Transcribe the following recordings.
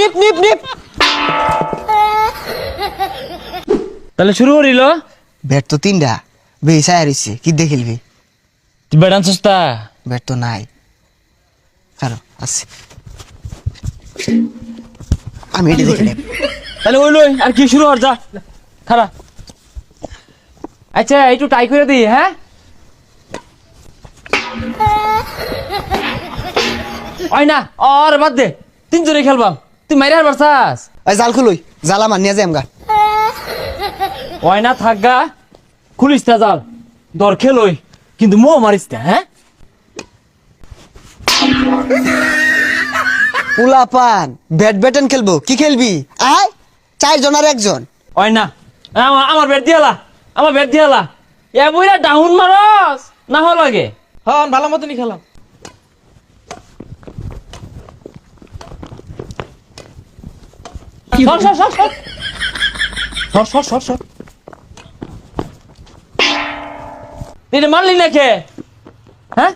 নিপ নিপ নিপ। তাহলে শুরু করিল। ব্যাট তো তিনটা বেশি হারিয়েছে, কি দিয়ে খেলবি? তুই ব্যাট আনছিস তা? ব্যাট তো নাই। কারো আছে, আমি এটি দেখে নেব। তাহলে ওই লই আর কি শুরু হর যা খারা। আচ্ছা একটু টাই করে দিই। হ্যাঁ ওই না আর বাদ দে, তিনজনে খেলবাম। তুই মাইরে আর বারসাস। এই জাল খুলই, জাল আমার নিয়ে যাই আমগা। ওই না থাকগা, খুলিস তা জাল দর খেলই, কিন্তু মো মারিস না। হ্যাঁ পোলাপান ব্যাডমিন্টন খেলবো, কি খেলবি? আয় 4 জন আর 1 জন। ওই না আমার ব্যাট দিয়ালা, আমার ব্যাট দিয়ালা। এ বইরা ডাউন মারস না হল লাগে। হ্যাঁ ভালো মতনই খেলাম। সর সর সর সর সর সর সর। তুই মারলি না কে? হ্যাঁ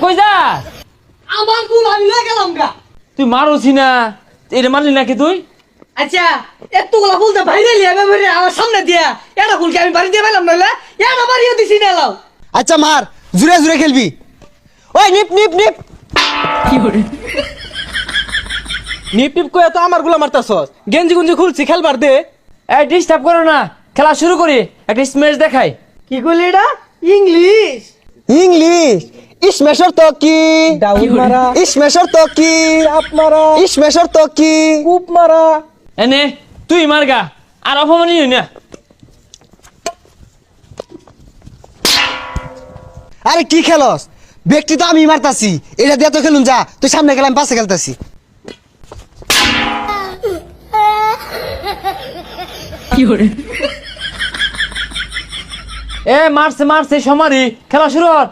কই যা? আমার ভুল, আমি না গেলাম গা। তুই মারুছি না, এটা মারলি নাকি তুই? আচ্ছা এতগুলা ফুল তো বাইরে লিয়াবে বাইরে আমার সামনে দিয়া, এটা ফুলকে আমি বাড়ি দিয়ে পেলাম নইলে এটা বাড়িও দিছি না লাও। আচ্ছা মার, জুড়ে জুড়ে খেলবি। ওই নিপ নিপ নিপ। নিপ টিপ কয়ে তো আমার গুলা মারতাছস, গেঞ্জি গুঞ্জি খুলছি খেলবার দে। এই ডিস্টার্ব করো না, খেলা শুরু করি। একটা স্ম্যাশ দেখাই। কি কইলি এটা? ইংলিশ? ইংলিশ? ইসমেশর তো কি? ডাউন মারা, ইসমেশর তো কি? চাপ মারা, ইসমেশর তো কি? কূপ মারা। এনে তুই মারগা, আর অপমানি হই না। আরে কি খেলস? ব্যক্তি তো আমি মারতাছি, এটা দিয়ে তো খেলুন যা। তুই সামনে গেলাম, পাশে খেলতাছি। এ মারছে মারছে সমারি, খেলা শুরু হর।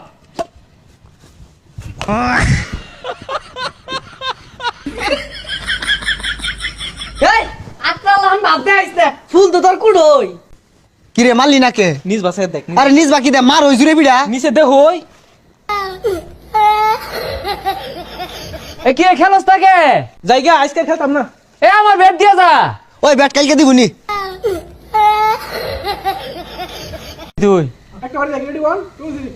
এই আত্রা লান ভাবতে আইছে, ফুল তো তোর কুড়ই। কি রে মারলি না কে? নিজ বাসায় দেখ, আরে নিজ বাকি দে, মার ওই জুড়ে বিড়া। নিচে দে হই। এ কি খেলস তাকে? জায়গা আজকে খেলতাম না। এ আমার ব্যাট দিয়া যা। ওই ব্যাট কালকে দিবনি। তুই একটা বাড়ি দেখ, রেডি 1 2 3।